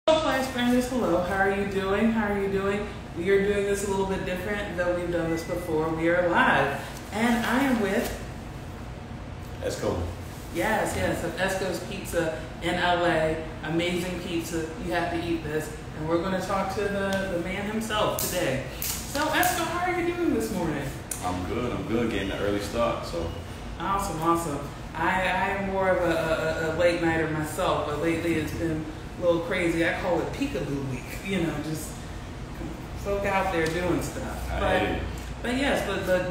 Flight Strangers, hello. How are you doing? How are you doing? We are doing this a little bit different, though we've done this before. We are live, and I am with Esco. yes, of Esco's Pizza in LA. Amazing pizza. You have to eat this, and we're going to talk to the man himself today. So, Esco, how are you doing this morning? I'm good. Getting an early start, so. Awesome. I am more of a late nighter myself, but lately it's been a little crazy. I call it peekaboo week, just folk out there doing stuff. But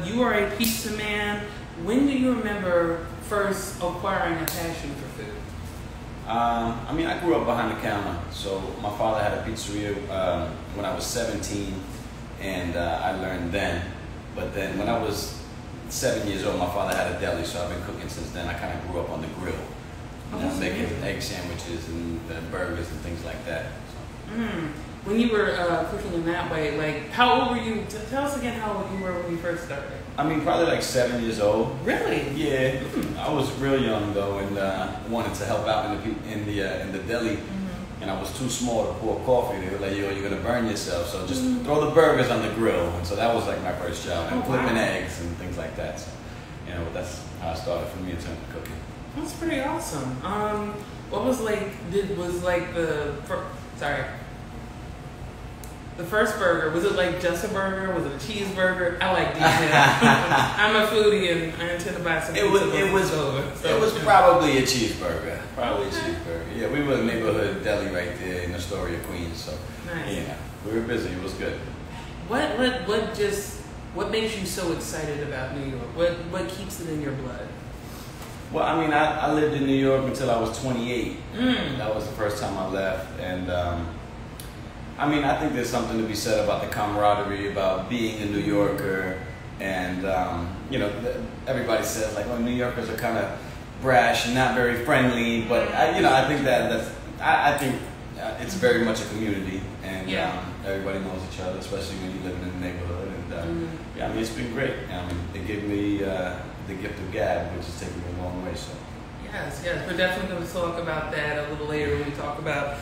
you are a pizza man. When do you remember first acquiring a passion for food? I grew up behind the counter. So my father had a pizzeria when I was 17, and I learned then. But then when I was 7 years old, my father had a deli, so I've been cooking since then. I kind of grew up on the grill. Making egg sandwiches and burgers and things like that. So. When you were cooking in that way, like, how old were you? Tell us again how old you were when you first started. Probably like 7 years old. Really? Yeah. I was real young though, and wanted to help out in the deli. And I was too small to pour coffee. They were like, "Yo, you're gonna burn yourself." So just throw the burgers on the grill. And so that was like my first job, and flipping eggs and things like that. So, that's how it started for me in terms of cooking. That's pretty awesome. What was the first burger, was it like just a burger? Was it a cheeseburger? I like detail. I'm a foodie and I intend to buy some pizza. It was probably a cheeseburger. Probably a cheeseburger. Yeah, we were a neighborhood deli right there in Astoria, Queens. So nice. We were busy. It was good. What makes you so excited about New York? What keeps it in your blood? Well, I lived in New York until I was 28. That was the first time I left, and I think there's something to be said about the camaraderie, about being a New Yorker, and everybody says like, "Oh, New Yorkers are kind of brash, not very friendly," but I think it's very much a community, and everybody knows each other, especially when you live in the neighborhood, and it's been great. It gave me the gift of gab, which has taken me a long way. So. Yes, we're definitely going to talk about that a little later when we talk about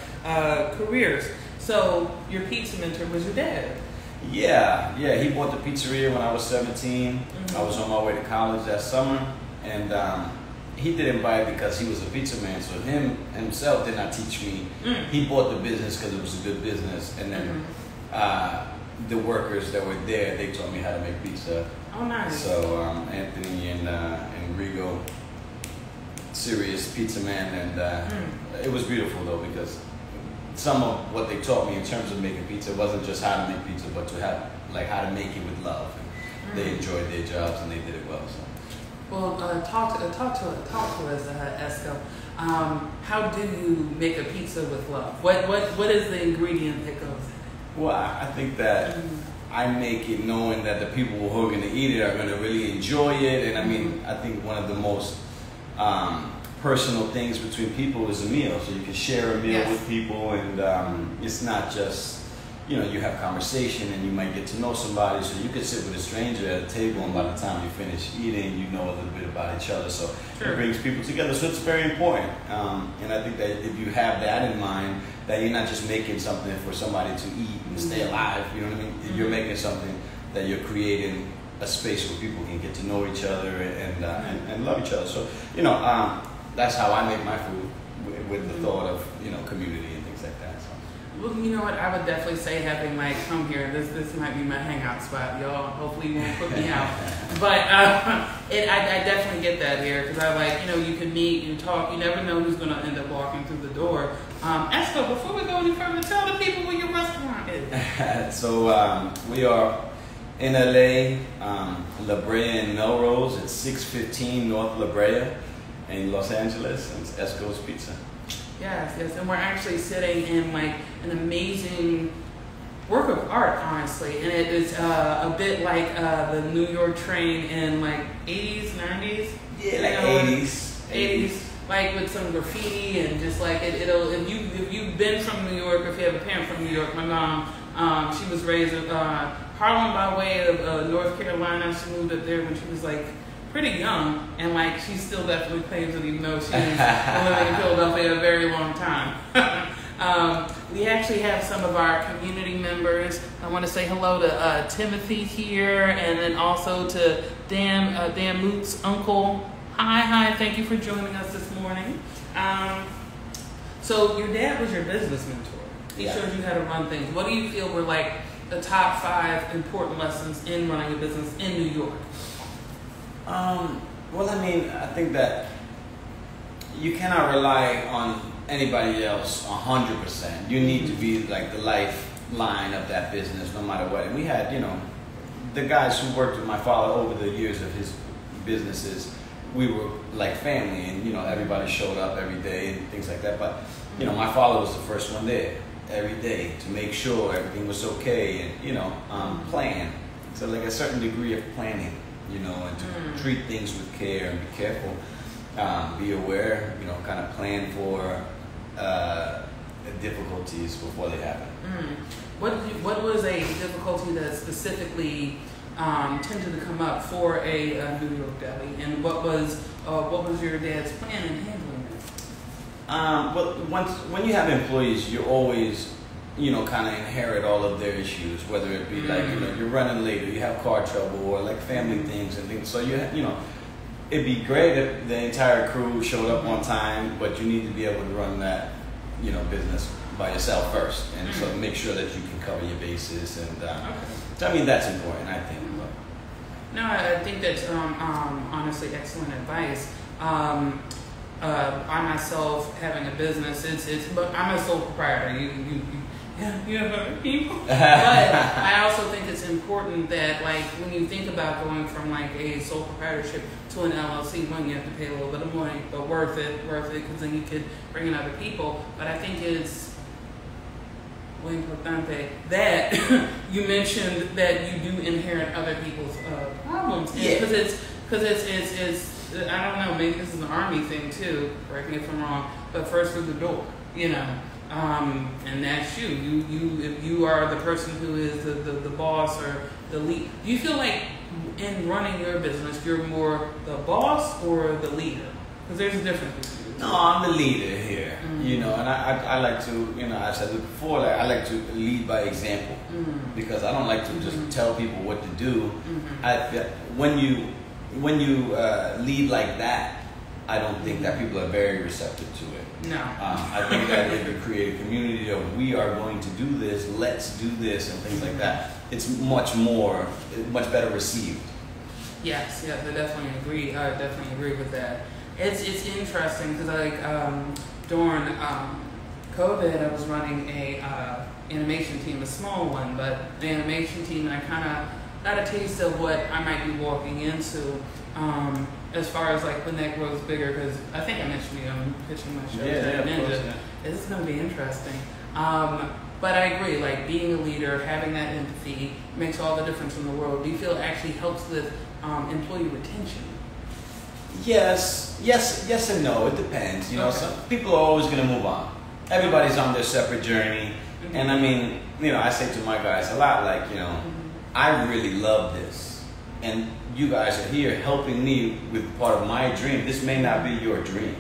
careers. So your pizza mentor was your dad? Yeah. He bought the pizzeria when I was 17. I was on my way to college that summer, and he didn't buy it because he was a pizza man. So himself did not teach me. He bought the business because it was a good business, and then the workers that were there, they taught me how to make pizza. Oh, nice. So Anthony and Rigo, serious pizza man, and it was beautiful though, because some of what they taught me in terms of making pizza wasn't just how to make pizza, but to have how to make it with love. And they enjoyed their jobs and they did it well. So. Well, talk to us, Esco. How do you make a pizza with love? What is the ingredient that goes in? Well, I think that I make it knowing that the people who are going to eat it are going to really enjoy it. And I think one of the most personal things between people is a meal. So you can share a meal with people, and it's not just, you have conversation and you might get to know somebody. So you could sit with a stranger at a table, and by the time you finish eating, you know a little bit about each other. So it brings people together. So it's very important. And I think that if you have that in mind, that you're not just making something for somebody to eat and stay alive, you know what I mean? You're making something that you're creating a space where people can get to know each other and love each other. So, that's how I make my food, with the thought of, community and things like that. So. Well, you know what? I would definitely say having Mike come here. This might be my hangout spot, y'all. Hopefully you won't put me out. But I definitely get that here, because you can meet, you talk, you never know who's going to end up walking through the door. Esco, before we go any further, tell the people where your restaurant is. So we are in LA, La Brea and Melrose. It's 615 North La Brea in Los Angeles, and it's Esco's Pizza. Yes, and we're actually sitting in an amazing work of art, honestly, and it is a bit like the New York train in 80s, 90s. Yeah, 80s, with some graffiti and just it'll. If you've been from New York, or if you have a parent from New York, my mom, she was raised in Harlem by way of North Carolina. She moved up there when she was pretty young, and she still definitely claims it, even though she's been living in Philadelphia a very long time. We actually have some of our community members. I want to say hello to Timothy here, and then also to Dan Moot's uncle. Hi, thank you for joining us this morning. So your dad was your business mentor. He showed you how to run things. What do you feel were like the top 5 important lessons in running a business in New York? Well, I mean, I think that you cannot rely on anybody else 100%. You need to be like the lifeline of that business no matter what. And we had, the guys who worked with my father over the years of his businesses, we were like family, and everybody showed up every day and things like that. But my father was the first one there every day to make sure everything was okay and plan. So like a certain degree of planning, and to treat things with care and be careful, be aware, kind of plan for difficulties before they happen. What was a difficulty that specifically tended to come up for a New York deli, and what was your dad's plan in handling it? Well, when you have employees, you always kind of inherit all of their issues, whether it be like you're running late, or you have car trouble, or like family things and things. So it'd be great if the entire crew showed up on time, but you need to be able to run that business by yourself first, and so make sure that you can cover your bases. And so I mean that's important, I think. No, I think that's honestly excellent advice. I myself having a business, but I'm a sole proprietor. You have other people, but I also think it's important that like when you think about going from like a sole proprietorship to an LLC, one, you have to pay a little bit of money, but worth it, because then you could bring in other people. But I think it's muy importante that you mentioned that you do inherit other people's problems, because it's I don't know, maybe this is an army thing too, correct me if I'm wrong, but first through the door, and that's you. If you are the person who is the boss or the lead, do you feel like in running your business you're more the boss or the leader? Because there's a difference between you. No, I'm the leader here, and I like to, I said it before, like, I like to lead by example, because I don't like to just tell people what to do. When you lead like that, I don't think that people are very receptive to it. No. I think that if you create a community of we are going to do this, let's do this, and things like that, it's much better received. Yes, I definitely agree. I definitely agree with that. It's interesting because like during COVID, I was running a animation team, a small one, but the animation team, and I kind of got a taste of what I might be walking into as far as like when that grows bigger, because I think I mentioned I'm pitching my show to Ninja. This is going to be interesting. But I agree, like being a leader, having that empathy makes all the difference in the world. Do you feel it actually helps with employee retention? Yes and no. It depends. Some people are always going to move on. Everybody's on their separate journey. And I mean, I say to my guys a lot, like, I really love this. And you guys are here helping me with part of my dream. This may not be your dream.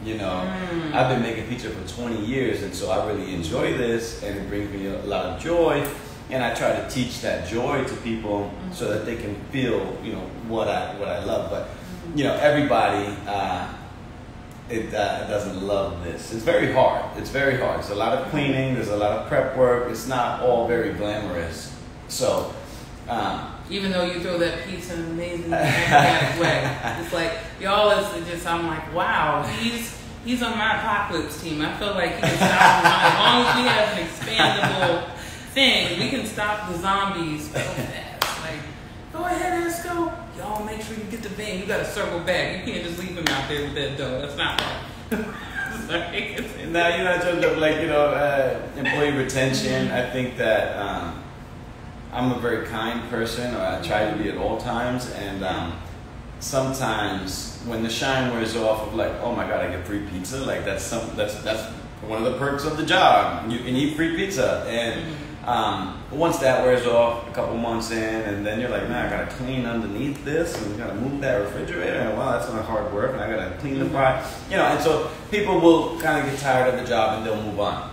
I've been making pizza for 20 years, and so I really enjoy this, and it brings me a lot of joy. And I try to teach that joy to people so that they can feel, what I love. But, everybody doesn't love this. It's very hard. There's a lot of cleaning. There's a lot of prep work. It's not all very glamorous. So, even though you throw that pizza in an amazing acrobatic way, it's like y'all is just. I'm like, wow, he's on my apocalypse team. I feel like he can stop as long as we have an expandable thing. We can stop the zombies so fast. Like, go ahead, Esco. Y'all make sure you get the van. You got to circle back. You can't just leave him out there with that dough. That's not right. Now in terms of like employee retention, I think that. I'm a very kind person, or I try to be at all times, and sometimes when the shine wears off of like, oh my God, I get free pizza, like that's one of the perks of the job. You can eat free pizza, and once that wears off, a couple months in, and then you're like, man, I gotta clean underneath this, and I gotta move that refrigerator, and wow, that's not hard work, and I gotta clean the fry, and so people will kind of get tired of the job and they'll move on.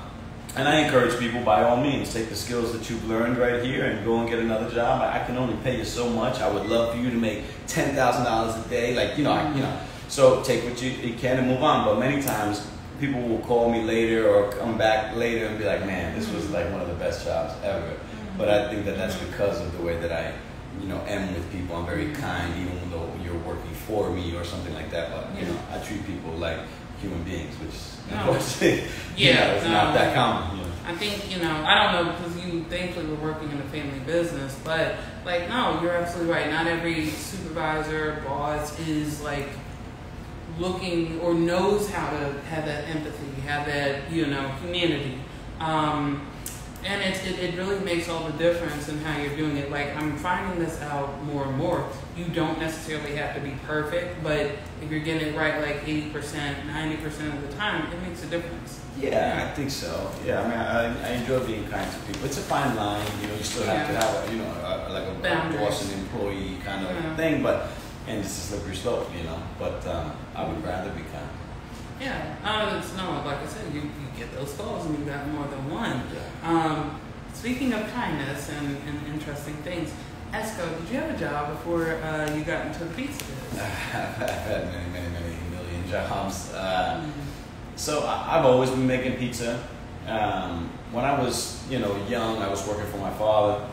And I encourage people, by all means, take the skills that you've learned right here and go and get another job. I can only pay you so much. I would love for you to make $10,000 a day, like So take what you can and move on. But many times, people will call me later or come back later and be like, "Man, this was like one of the best jobs ever." But I think that that's because of the way that I, am with people. I'm very kind, even though you're working for me or something like that. But I treat people like human beings, which unfortunately, it's not that common. I think, I don't know, because you thankfully were working in a family business, but no, you're absolutely right. Not every supervisor, boss is looking or knows how to have that empathy, have that, humanity. And it really makes all the difference in how you're doing it. I'm finding this out more and more. You don't necessarily have to be perfect, but if you're getting it right 80%, 90% of the time, it makes a difference. Yeah, I think so. Yeah, I enjoy being kind to people. It's a fine line, you still have to have a boss and employee kind of thing, and it's a slippery slope, but I would rather be kind. Yeah, like I said, you get those calls and you got more than one. Yeah. Speaking of kindness and interesting things, Esco, did you have a job before you got into the pizza business? I've had many million jobs. So I've always been making pizza. When I was, young, I was working for my father.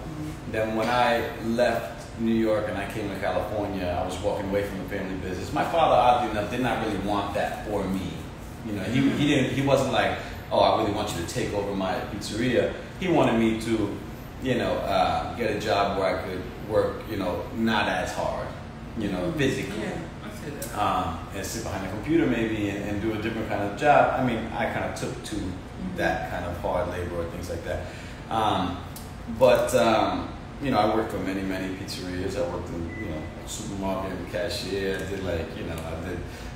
Then when I left New York and I came to California, I was walking away from the family business. My father, oddly enough, did not really want that for me. He wasn't like, "Oh, I really want you to take over my pizzeria." He wanted me to, get a job where I could work, not as hard, physically. Yeah, I see that. And sit behind a computer maybe and do a different kind of job. I mean, I kind of took to that kind of hard labor or things like that. I worked for many pizzerias. I worked in, supermarket and cashier. I did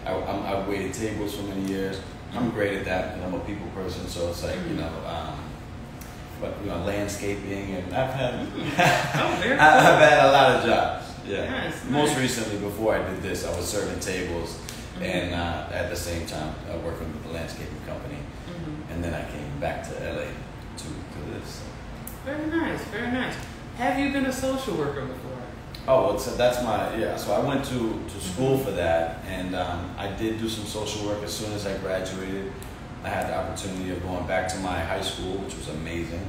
I waited tables for many years. I'm great at that, and I'm a people person, so it's landscaping, and I've had I've had a lot of jobs. Yeah. Nice. Most recently, before I did this, I was serving tables, and at the same time working with the landscaping company, and then I came back to LA to this. Very nice, very nice. Have you been a social worker before? Oh, so that's so I went to school for that, and I did do some social work as soon as I graduated. I had the opportunity of going back to my high school, which was amazing.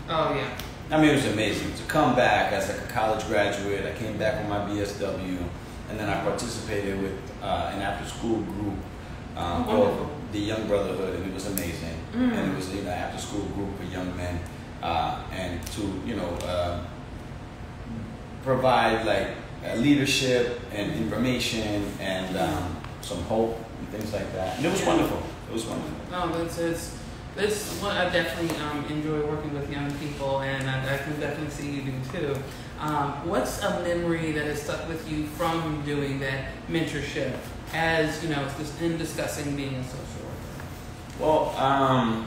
Oh, yeah. I mean, it was amazing to come back as a college graduate. I came back with my BSW, and then I participated with an after-school group called the Young Brotherhood, and it was amazing. And it was an after-school group for young men, and to provide leadership and information and some hope and things like that. And it was wonderful. It was wonderful. No, this one I definitely enjoy working with young people, and I can definitely see you do too. What's a memory that has stuck with you from doing that mentorship, as just in discussing being a social worker? Well,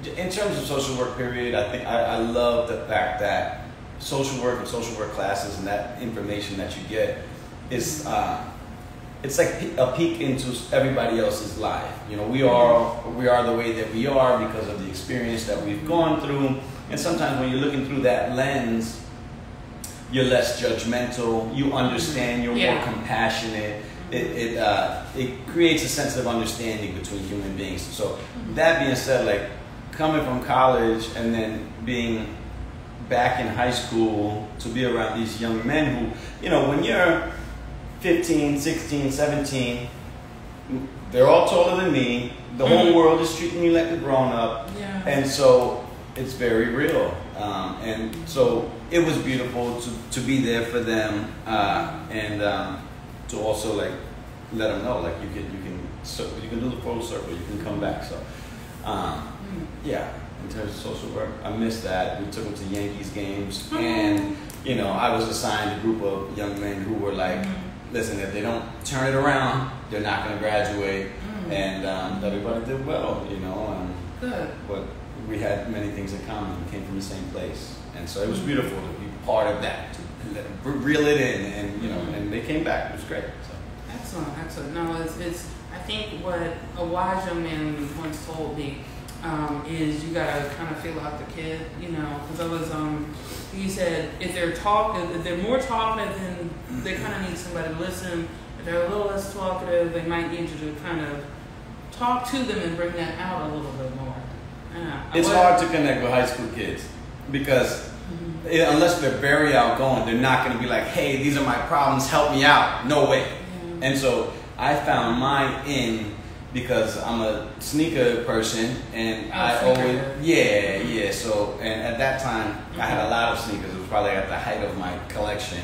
in terms of social work period, I think I love the fact that social work and social work classes and that information that you get is it's like a peek into everybody else's life. We are the way that we are because of the experience that we've gone through, and sometimes when you're looking through that lens, you're less judgmental. You understand. You're more compassionate. It creates a sense of understanding between human beings. So that being said, coming from college and then being back in high school to be around these young men who, when you're 15, 16, 17, they're all taller than me. The whole world is treating you like a grown-up. Yeah. And so it's very real. And so it was beautiful to be there for them and to also let them know you can do the full circle. You can come back. So in terms of social work, I missed that. We took them to Yankees games, and I was assigned a group of young men who were like, listen, if they don't turn it around, they're not going to graduate. And everybody did well, Good. But we had many things in common. We came from the same place, and so it was beautiful to be part of that, to reel it in, and and they came back. It was great. So. Excellent. No, it's I think what a wise young man once told me is you gotta kind of feel out the kid, you know, because I was, he said if they're more talkative, then they kind of need somebody to listen. If they're a little less talkative, they might need you to kind of talk to them and bring that out a little bit more. It's hard to connect with high school kids because unless they're very outgoing, they're not going to be like, hey, these are my problems, help me out. No way. Yeah. And so I found my in because I'm a sneaker person and I always, So, and at that time I had a lot of sneakers. It was probably at the height of my collection.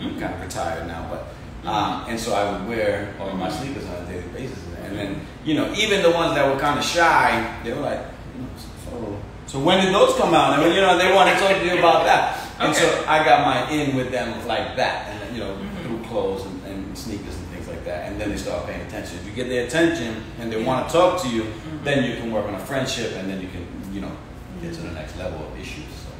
I'm kind of retired now, but and so I would wear all of my sneakers on a daily basis. And then, you know, even the ones that were kind of shy, they were like, so when did those come out? I mean, you know, they want to talk to you about that. And so I got my in with them like that, and you know, through clothes and sneakers and things like that. And then they start paying attention. If you get their attention and they want to talk to you, then you can work on a friendship, and then you can, you know, get to the next level of issues. So.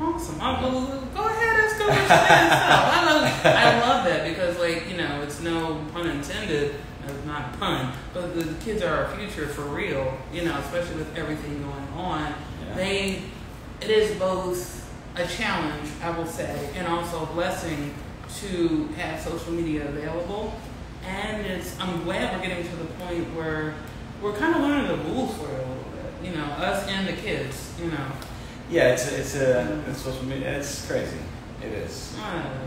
Awesome. Go ahead, let's go. I love that because, like, you know, it's no pun intended. Not a pun, but the kids are our future for real, you know, especially with everything going on. Yeah. It is both a challenge, I will say, and also a blessing to have social media available. And I'm glad we're getting to the point where we're kind of learning the rules for it a little bit, you know, us and the kids, you know. Yeah, it's social media. It's crazy. It is.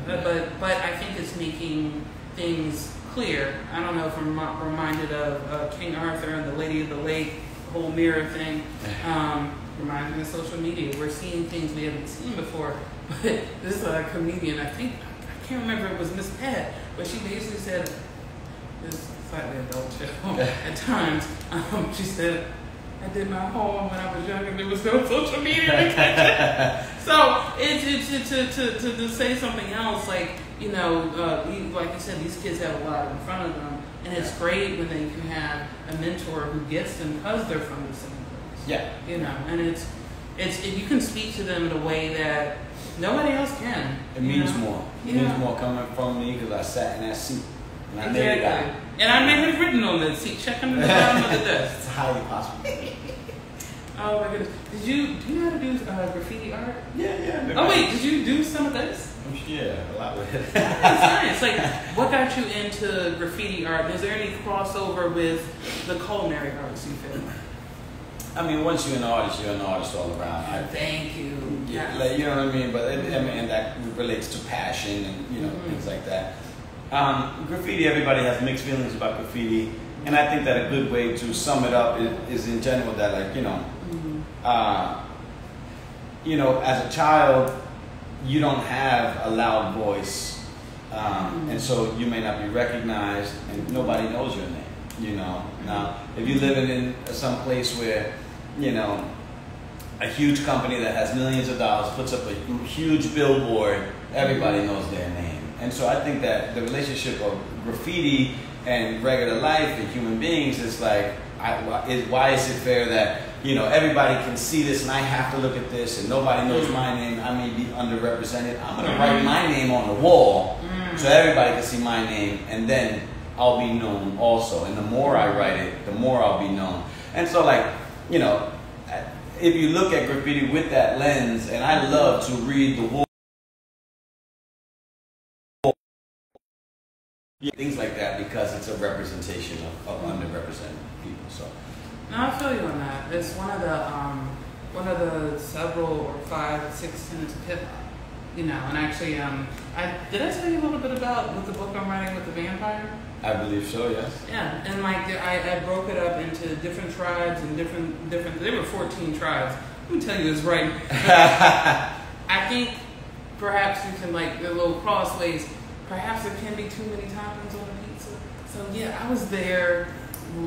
But I think it's making things clear. I don't know if I'm reminded of King Arthur and the Lady of the Lake, the whole mirror thing. Reminds me of social media. We're seeing things we haven't seen before. But this is a comedian, I can't remember if it was Miss Pat, but she basically said, this slightly adult show at times, she said, I did my home when I was younger. There was no social media to catch it. So it's to say something else, like, you know, like you said, these kids have a lot in front of them, and it's great when they can have a mentor who gets them because they're from the same place. Yeah. You know, and it's you can speak to them in a way that nobody else can. It means more. It means more coming from me because I sat in that seat. And I made it out. And I may have written on that seat, check under the bottom of the desk. It's highly possible. Oh my goodness. Do you know how to do graffiti art? Yeah. Oh wait, did you do some of this? Yeah, a lot of it. That's nice. Like, what got you into graffiti art? Is there any crossover with the culinary arts you feel? I mean, once you're an artist all around. Thank you. Yeah, like, you know what I mean? But and that relates to passion and, you know, things like that. Graffiti, everybody has mixed feelings about graffiti, and I think that a good way to sum it up is in general that, like, you know, as a child, you don't have a loud voice, and so you may not be recognized, and nobody knows your name, you know. Now, if you're living in some place where, you know, a huge company that has millions of dollars puts up a huge billboard, everybody knows their name. And so I think that the relationship of graffiti and regular life and human beings is like, why is it fair that, you know, everybody can see this and I have to look at this and nobody knows my name, I may be underrepresented. I'm going to write my name on the wall so everybody can see my name, and then I'll be known also. And the more I write it, the more I'll be known. And so, like, you know, if you look at graffiti with that lens, and I love to read the wall, things like that, because it's a representation of underrepresented people. So, no, I feel you on that. It's one of the several or 5, 6 tenets of hip hop. You know, and actually, did I tell you a little bit about with the book I'm writing with the vampire? I believe so, yes. Yeah, and like I broke it up into different tribes and different. There were 14 tribes. Let me tell you this right. I think perhaps you can, like, the little crossways. Perhaps there can be too many toppings on a pizza. So yeah, I was there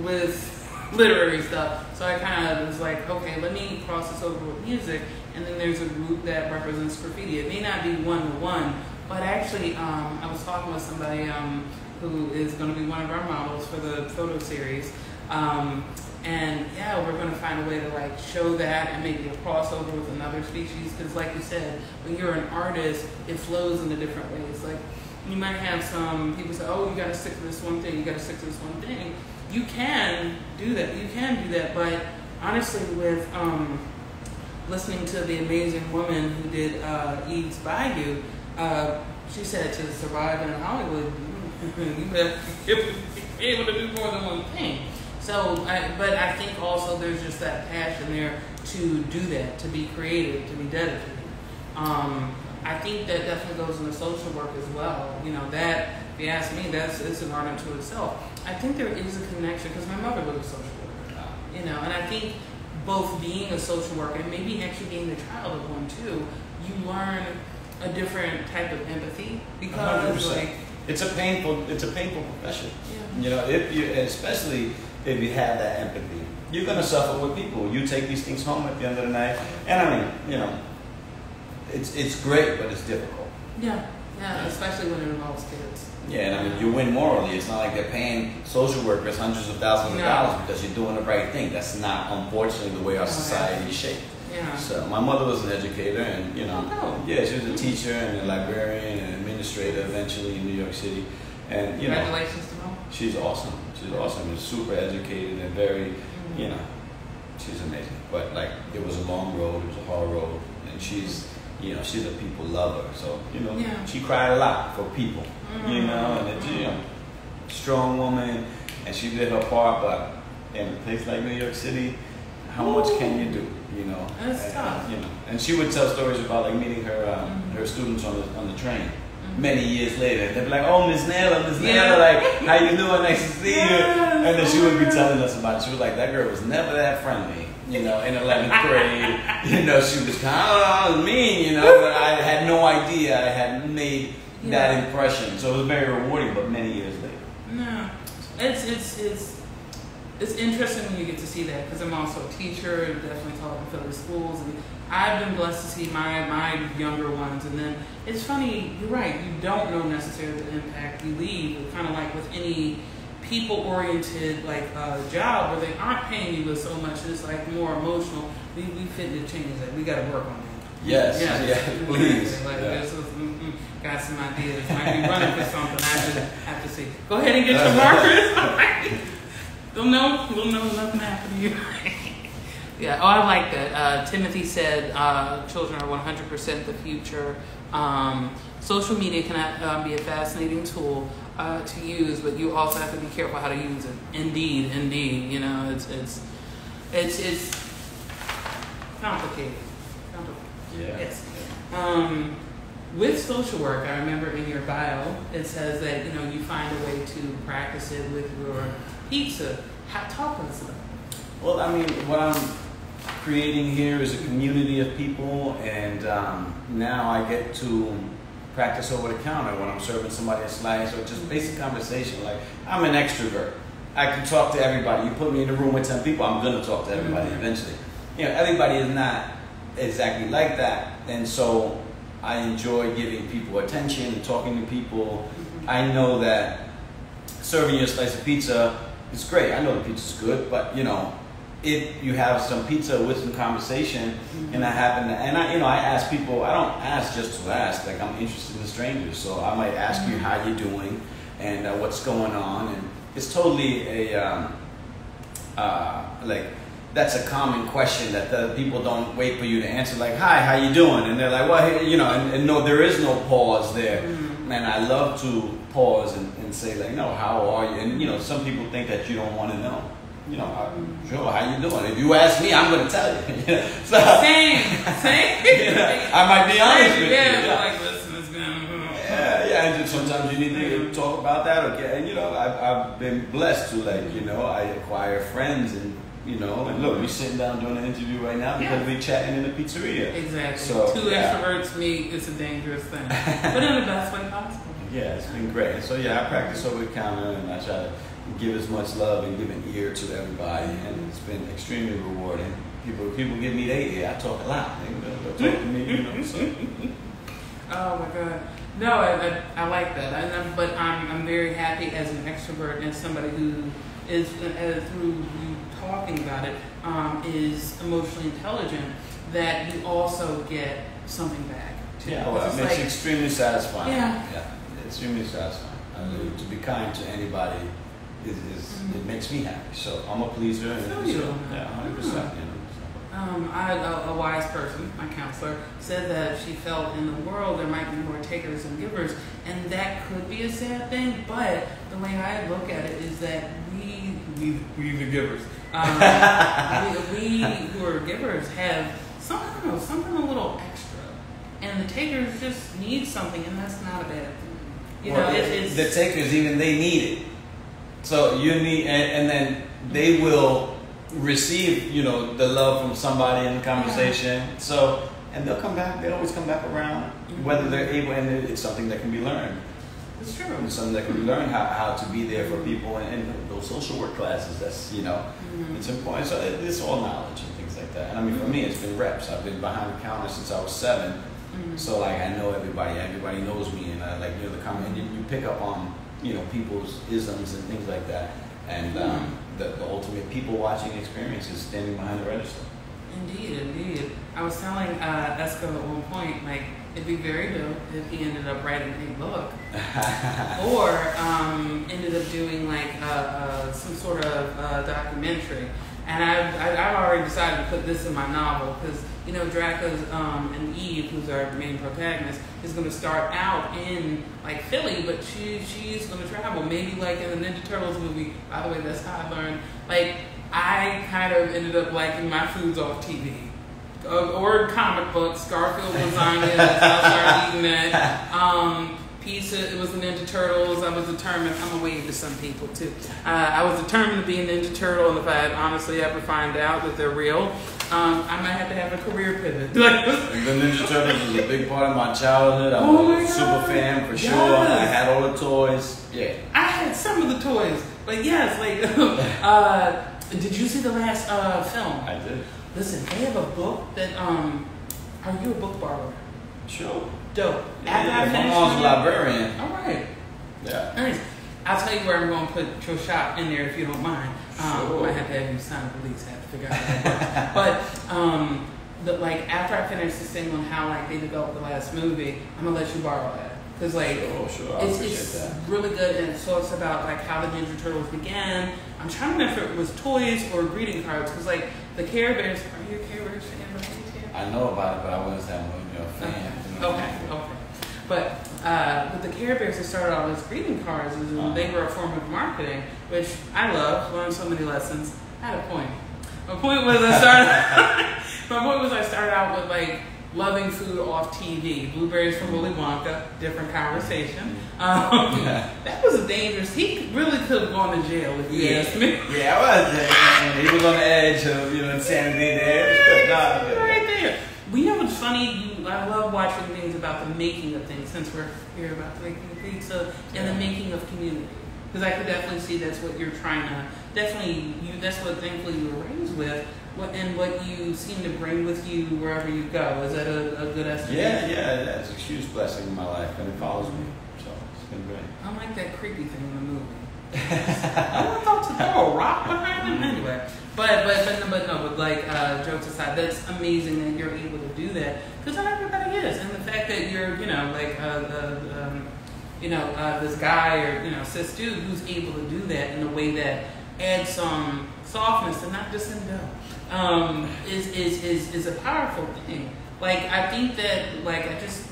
with literary stuff. So I kind of was like, okay, let me cross this over with music. And then there's a group that represents graffiti. It may not be one-to-one, but actually I was talking with somebody who is going to be one of our models for the photo series. And yeah, we're going to find a way to, like, show that and maybe a crossover with another species. Because like you said, when you're an artist, it flows in different ways. Like, you might have some people say, oh, you got to stick to this one thing, you got to stick to this one thing. You can do that, but honestly, with listening to the amazing woman who did Eve's Bayou, she said to survive in Hollywood, you better be able to do more than one thing. So, but I think also there's just that passion there to do that, to be creative, to be dedicated. I think that definitely goes into social work as well. You know, that, if you ask me, it's an art unto itself. I think there is a connection, because my mother was a social worker, you know, and I think both being a social worker and maybe actually being the child of one too, you learn a different type of empathy, because 100%. like, it's a painful profession. Yeah. You know, especially if you have that empathy, you're gonna suffer with people. You take these things home at the end of the night, and I mean, you know, it's great, but it's difficult. Yeah, especially when it involves kids. Yeah, and I mean, you win morally. It's not like they're paying social workers hundreds of thousands of dollars because you're doing the right thing. That's not, unfortunately, the way our society is shaped. Yeah. So my mother was an educator, and you know, yeah, she was a teacher and a librarian and administrator eventually in New York City. And you know, Congratulations to mom. she's awesome. She's awesome. And super educated and very, you know, she's amazing. But like, it was a long road. It was a hard road, and she's, you know, she's a people lover. So you know, she cried a lot for people. You know, and it's, you know, strong woman, and she did her part. But in a place like New York City, how much can you do? You know, that's tough. You know, and she would tell stories about like meeting her her students on the train. Many years later, they'd be like, "Oh, Miss Naylor, like, how you doing? Nice to see you." And then she would be telling us about it. She was like, "That girl was never that friendly, you know, in 11th grade. You know, she was kind of mean, you know, but I had no idea I had made that impression. So it was very rewarding, but many years later." No, it's interesting when you get to see that, because I'm also a teacher and definitely taught in Philly schools, and I've been blessed to see my younger ones. And then it's funny, you're right, you don't know necessarily the impact you leave. Kind of like with any people-oriented like job where they aren't paying you with so much, it's like more emotional. We fit to change that. We got to work on that. Yes, please. Like, got some ideas. Might be running for something. I have to see. Go ahead and get your markers. We'll know nothing happened to you. Yeah. Oh, I like that. Timothy said children are 100% the future. Social media can be a fascinating tool to use, but you also have to be careful how to use it. Indeed. You know, it's complicated. Yeah. Yes. With social work, I remember in your bio, it says that, you know, you find a way to practice it with your pizza. Talk to us about it. Well, I mean, what I'm creating here is a community of people, and now I get to practice over the counter when I'm serving somebody a slice, or just basic conversation. Like, I'm an extrovert. I can talk to everybody. You put me in a room with 10 people, I'm going to talk to everybody eventually. You know, everybody is not exactly like that, and so I enjoy giving people attention and talking to people. I know that serving you a slice of pizza is great. I know the pizza's good, but you know, if you have some pizza with some conversation, and I happen to, and I ask people. I don't ask just to ask. Like, I'm interested in strangers, so I might ask you how you're doing and what's going on, and it's totally a like. That's a common question that the people don't wait for you to answer. Like, "Hi, how you doing?" And they're like, "Well, hey," you know, and no, there is no pause there. And I love to pause and say, like, "No, how are you?" And you know, some people think that you don't want to know. You know, sure, how you doing? If you ask me, I'm going to tell you. So, same. You know, I might be honest with you. Yeah, like, listen, it's been. Yeah, and just sometimes you need to talk about that. Okay, and you know, I've been blessed to, like, you know, I acquire friends and. You know, and look, we're sitting down doing an interview right now because we're chatting in the pizzeria. Exactly. So, Two extroverts meet, it's a dangerous thing. But in the best way possible. Yeah, it's been great. And so, I practice over the counter, and I try to give as much love and give an ear to everybody. And it's been extremely rewarding. People give me their ear. I talk a lot. They'll talk to me, you know. So. Oh, my God. No, I like that. But I'm very happy as an extrovert and somebody who is, through you talking about it, is emotionally intelligent, that you also get something back. Yeah, well, it's like, extremely satisfying. Yeah, extremely satisfying. I mean, to be kind to anybody it makes me happy. So I'm a pleaser, and Feel you so, on that. yeah, 100%. You know. A wise person, my counselor, said that she felt in the world there might be more takers than givers, and that could be a sad thing. But the way I look at it is that we the givers, we who are givers have something a little extra, and the takers just need something, and that's not a bad thing. You know, it's the takers, even they need it. So you need, and then they will receive, you know, the love from somebody in the conversation. Yeah. So, and they'll come back. They always come back around, whether they're able, and it's something that can be learned. It's true. It's something that can be learned, how to be there for people, and those social work classes. That's, you know, it's important. So it's all knowledge and things like that. And I mean, for me, it's been reps. I've been behind the counter since I was 7. So like I know everybody. Everybody knows me, and I like, you know, the comment. You pick up on, you know, people's isms and things like that. And the ultimate people watching experience is standing behind the register. Indeed. I was telling Esco at one point, like, it'd be very dope if he ended up writing a book, or ended up doing like some sort of documentary. And I've already decided to put this in my novel because, you know, Draca's and Eve, who's our main protagonist, is going to start out in like Philly, but she's going to travel. Maybe like in the Ninja Turtles movie. By the way, that's how I learned. Like, I kind of ended up liking my foods off TV. Or comic books. Garfield lasagna, that's how I started eating that. Pizza, it was the Ninja Turtles. I was determined, I'm a wave to some people too. I was determined to be a Ninja Turtle, and if I honestly ever find out that they're real, I might have to have a career pivot. The Ninja Turtles was a big part of my childhood. I was a super fan for sure. I had all the toys. Yeah. I had some of the toys. But yes, like, did you see the last film? I did. Listen, they have a book that, are you a book borrower? Sure. Dope. My mom's a librarian. All right. Yeah. Nice. I'll tell you where I'm going to put your shop in there if you don't mind. Sure. I might have to have you sign a release. I have to figure out how that works. But like after I finish this thing on how like they developed the last movie, I'm gonna let you borrow that because like sure. It's really good, and so it's about like how the Ninja Turtles began. I'm trying to remember if it was toys or greeting cards because like the Care Bears. Are you a Care Bears fan? I know about it, but I wasn't a fan. Okay. But with the Care Bears, they started out as greeting cards, and they were a form of marketing, which I love. Learned so many lessons. I had a point. My point was I started out with like loving food off TV. Blueberries from Willy Wonka, different conversation. That was a dangerous. He really could have gone to jail if you asked me. Yeah, I was. He was on the edge of insanity there. Right there. We know what's funny. I love watching things about the making of things. Since we're here about the making of pizza and the making of community, because I could definitely see that's what you're trying to. That's what thankfully you were raised with. And what you seem to bring with you wherever you go. Is that a good estimate? Yeah. It's a huge blessing in my life, and it follows me. So it's been great. I like that creepy thing in the movie. I thought to throw a rock behind him anyway. But like jokes aside, that's amazing that you're able to do that because not everybody is, and the fact that you're this guy or cis dude who's able to do that in a way that adds some softness and not just in dough is a powerful thing. Like I think that like I just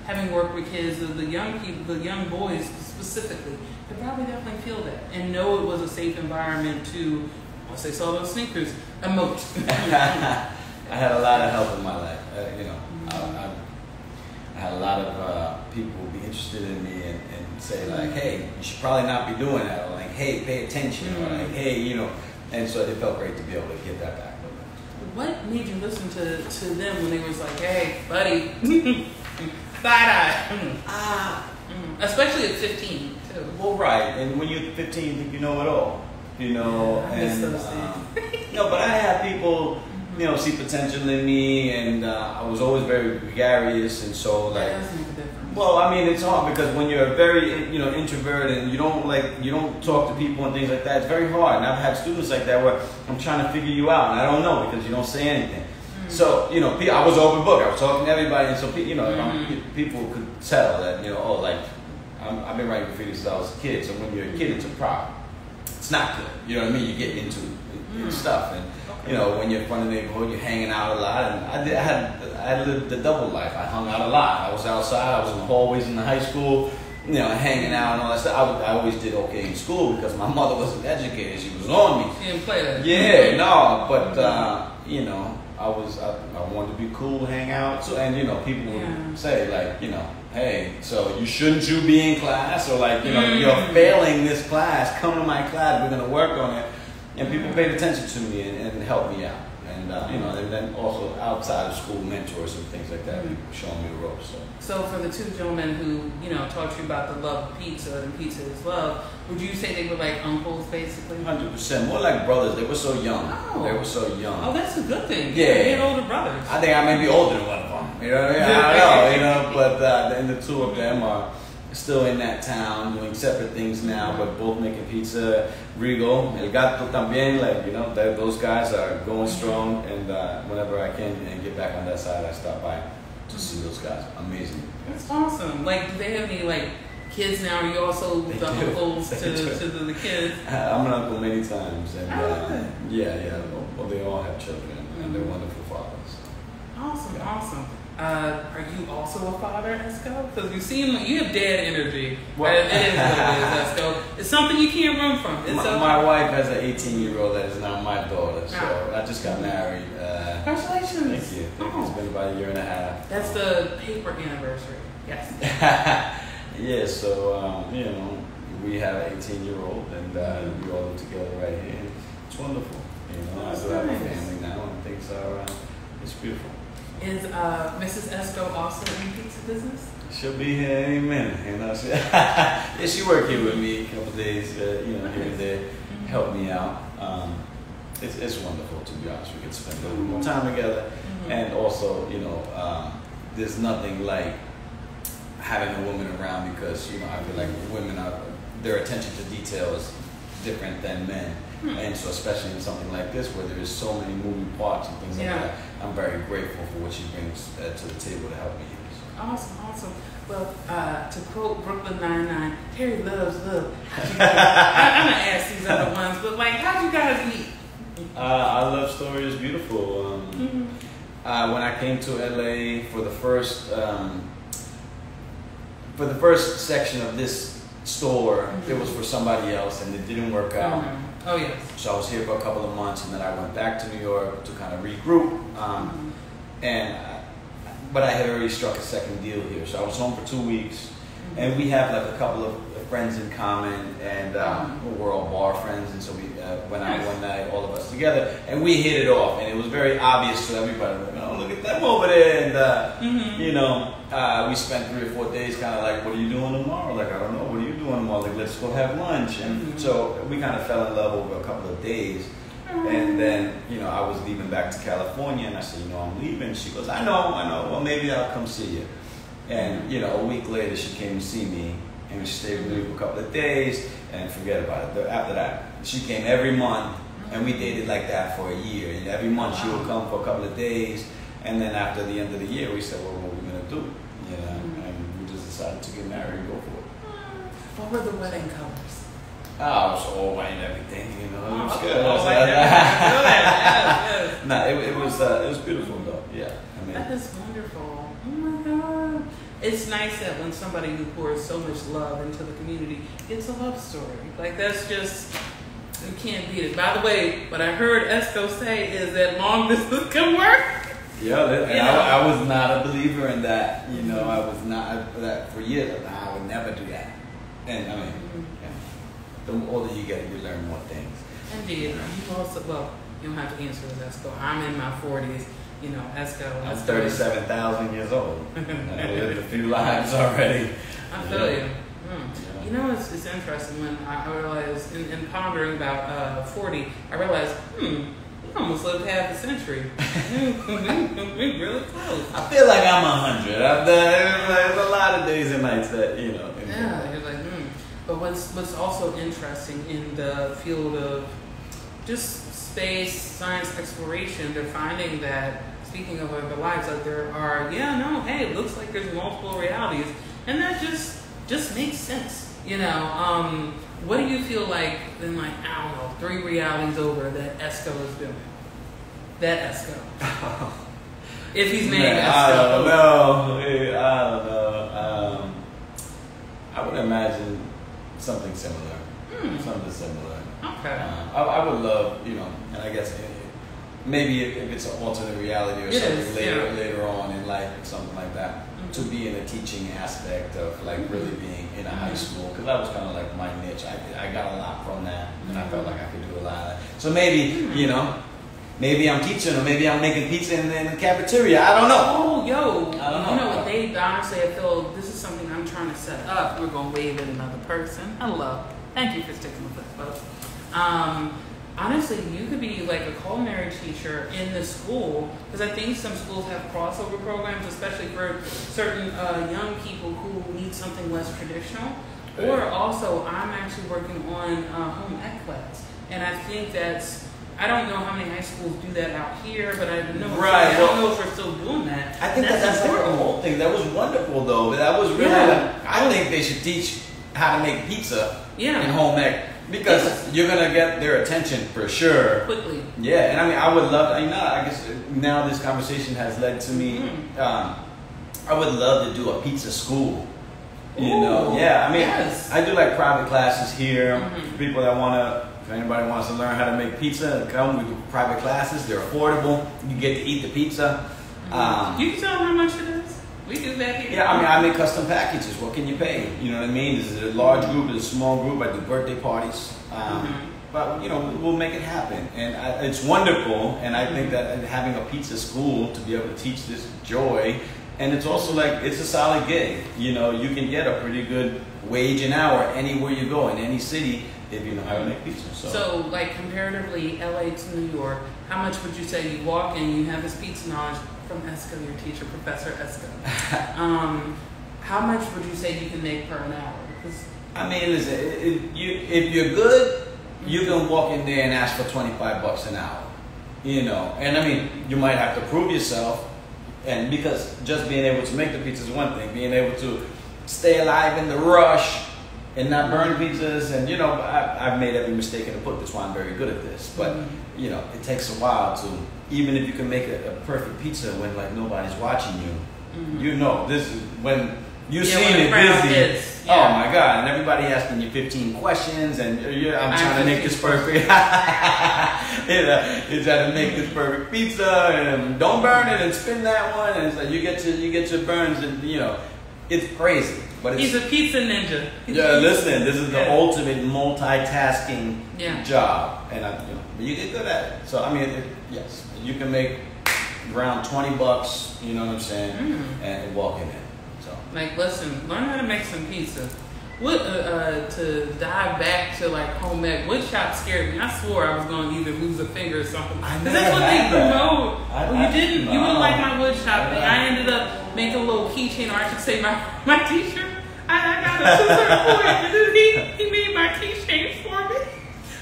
having worked with kids, the young people, the young boys specifically, they probably definitely feel that and know it was a safe environment to. Once they saw those sneakers, emote. I had a lot of help in my life. I had a lot of people be interested in me and say like, hey, you should probably not be doing that, or like, hey, pay attention, or like, hey, and so it felt great to be able to get that back. What made you listen to them when they was like, hey, buddy, side-eye? Especially at 15, too. Well, right, and when you're 15, you think you know it all. But I had people, see potential in me, and I was always very gregarious, and so like. That does make a difference. Well, I mean, it's hard because when you're very, introverted and you don't talk to people and things like that, it's very hard. And I've had students like that where I'm trying to figure you out, and I don't know because you don't say anything. So, I was open book. I was talking to everybody, and so people could tell that, I've been writing graffiti since I was a kid. So when you're a kid, it's a problem. it's not good. You know what I mean? You're getting into stuff, and you know, when you're in front of the neighborhood, you're hanging out a lot. And I lived the double life. I hung out a lot. I was outside. I was in the hallways in the high school, you know, hanging out and all that stuff. I always did okay in school because my mother wasn't educated. She was on me. She didn't play that. Yeah, no, but you know, I wanted to be cool, hang out. So, and you know, people would say like, you know, hey, so shouldn't you be in class, or like, you know, you're failing this class. Come to my class. We're gonna work on it. And people paid attention to me and helped me out. And, you know, and then also outside of school, mentors and things like that, people showing me the ropes. So for the two gentlemen who, you know, taught you about the love of pizza and pizza is love, would you say they were like uncles, basically? 100%. More like brothers. They were so young. Oh. They were so young. Oh, that's a good thing. Yeah. They had older brothers. I think I may be older than one of them. You know what I mean? I don't know, you know, but and the two of them are still in that town doing separate things now, but both making pizza. Rigo, El Gato también, like, you know, those guys are going strong, and whenever I can and get back on that side, I stop by to see those guys. Amazing. That's awesome. Like, do they have any, like, kids now? Are you also the uncles to the kids? I'm an uncle many times, and yeah. Well, they all have children, and they're wonderful fathers. Awesome, awesome. Are you also a father, Esco? Because you seem like you have dad energy. Well, it is what it is, Esco. It's something you can't run from. My wife has an 18-year-old that is now my daughter, so I just got married. Congratulations. Thank you. It's been about a year and a half. That's the paper anniversary. Yes. Yeah, so, you know, we have an 18-year-old, and we all live together right here. And it's wonderful. You know, I do have a family now, and things are, it's beautiful. Is Mrs. Esco also in pizza business? She'll be here any minute, you know. She worked here with me a couple of days, you know, here and there, help me out. It's wonderful, to be honest. We can spend a little more time together, and also, you know, there's nothing like having a woman around, because, you know, I feel like women their attention to detail is different than men. And so, especially in something like this, where there is so many moving parts and things like that, I'm very grateful for what she brings to the table to help me. Awesome, awesome. Well, to quote Brooklyn Nine-Nine, Terry loves love. I'm gonna ask these other ones, but like, how'd you guys meet? Our love story is beautiful. When I came to LA for the first section of this store, it was for somebody else, and it didn't work out. Oh, yes. So I was here for a couple of months, and then I went back to New York to kind of regroup. But I had already struck a second deal here, so I was home for 2 weeks, and we have like a couple of friends in common, and we're all bar friends, and so we went out one night, all of us together, and we hit it off, and it was very obvious to everybody. Like, oh, look at them over there, and you know, we spent 3 or 4 days kind of like, what are you doing tomorrow? Like, I don't know, what are you doing tomorrow? Like, let's go have lunch, and so we kind of fell in love over a couple of days. And then, you know, I was leaving back to California, and I said, you know, I'm leaving. She goes, I know. Well, maybe I'll come see you. And, you know, a week later, she came to see me, and she stayed with me for a couple of days, and forget about it. After that, she came every month, and we dated like that for a year. And every month, she would come for a couple of days, and then after the end of the year, we said, well, what are we going to do? You know, and we just decided to get married and go for it. What were the wedding colors? Oh, it was all white and everything, you know. It was good. It was beautiful, though. Yeah, I mean, that is wonderful. Oh my God, it's nice that when somebody who pours so much love into the community gets a love story. Like, that's just, you can't beat it. By the way, what I heard Esco say is that long distance can work. Yeah, I was not a believer in that. You know, I was not that for years. I would never do that. And I mean. The older you get, you learn more things. Indeed. You also, well, you don't have to answer this, Esco. I'm in my 40s. You know, Esco. I'm 37,000 years old. I've lived a few lives already. I feel you. You know, it's interesting when I realized, in pondering about 40, I realized, we almost lived half a century. We're really close. I feel like I'm 100. There's a lot of days and nights that, you know. Yeah, you're like, But what's also interesting in the field of just space science exploration, they're finding that, speaking of other lives, that there are, it looks like there's multiple realities, and that just makes sense. You know, what do you feel like in like, I don't know, 3 realities over that Esco is doing? That Esco. If he's named Esco. I don't know. I would imagine something similar. Something similar. Okay. I would love, you know, and I guess maybe if it's an alternate reality or something later on in life or something like that, to be in a teaching aspect of like really being in a high school, because that was kind of like my niche. I got a lot from that, and I felt like I could do a lot of that. So maybe, you know, maybe I'm teaching, or maybe I'm making pizza in the cafeteria. I don't know. Oh, yo. I don't know. You know what, they honestly, I feel this is something I'm trying to set up. We're going to wave at another person. Hello. Thank you for sticking with us, folks. Honestly, you could be like a culinary teacher in the school, because I think some schools have crossover programs, especially for certain young people who need something less traditional. Right. Or also, I'm actually working on home ec class, and I think that's, I don't know how many high schools do that out here, but I know I don't know if we're still doing that. I think that's like the whole thing. That was wonderful, though. That was really. I think they should teach how to make pizza in home ec. Because you're gonna get their attention for sure. Quickly. Yeah, and I mean, I would love. You know, I guess now this conversation has led to me. I would love to do a pizza school. You know, yeah. I mean, I do like private classes here. For people that wanna, if anybody wants to learn how to make pizza, come. We do private classes. They're affordable. You get to eat the pizza. You can tell them how much it is. We do that here. Yeah, I mean, I make custom packages. What can you pay? You know what I mean? Is it a large group? Is it a small group? I do birthday parties. But, you know, we'll make it happen. And it's wonderful. And I think that having a pizza school to be able to teach this joy, and it's also like, it's a solid gig. You know, you can get a pretty good wage an hour anywhere you go, in any city, if you know how to make pizza. So like, comparatively, LA to New York, how much would you say you walk in, you have this pizza knowledge, from Esco, your teacher, Professor Esco. How much would you say you can make per an hour? I mean, listen, if you're good, you can walk in there and ask for $25 an hour. You know, and I mean, you might have to prove yourself, and because just being able to make the pizza is one thing, being able to stay alive in the rush and not burn pizzas, and you know, I've made every mistake in the book. That's why I'm very good at this. But you know, it takes a while to, even if you can make a perfect pizza when like nobody's watching you, you know, this is when you've seen it busy. Oh my God, and everybody asking you 15 questions, and I'm trying to make this perfect. You know, you're trying to make this perfect pizza, and don't burn it, and spin that one, and it's like you get your burns, and you know, it's crazy. But he's a pizza ninja. Yeah, listen, this is the ultimate multitasking job, and you get good at it. So I mean, yes, you can make around $20. You know what I'm saying, and walk in it. So like, listen, learn how to make some pizza. What to dive back to like home ec? Wood shop scared me. I swore I was going to either lose a finger or something. Because that's what they promote. Well, you didn't. You didn't like my wood shop thing. I ended up making a little keychain, or I should say my T-shirt. I got a tutor for it. He made my keychain for me.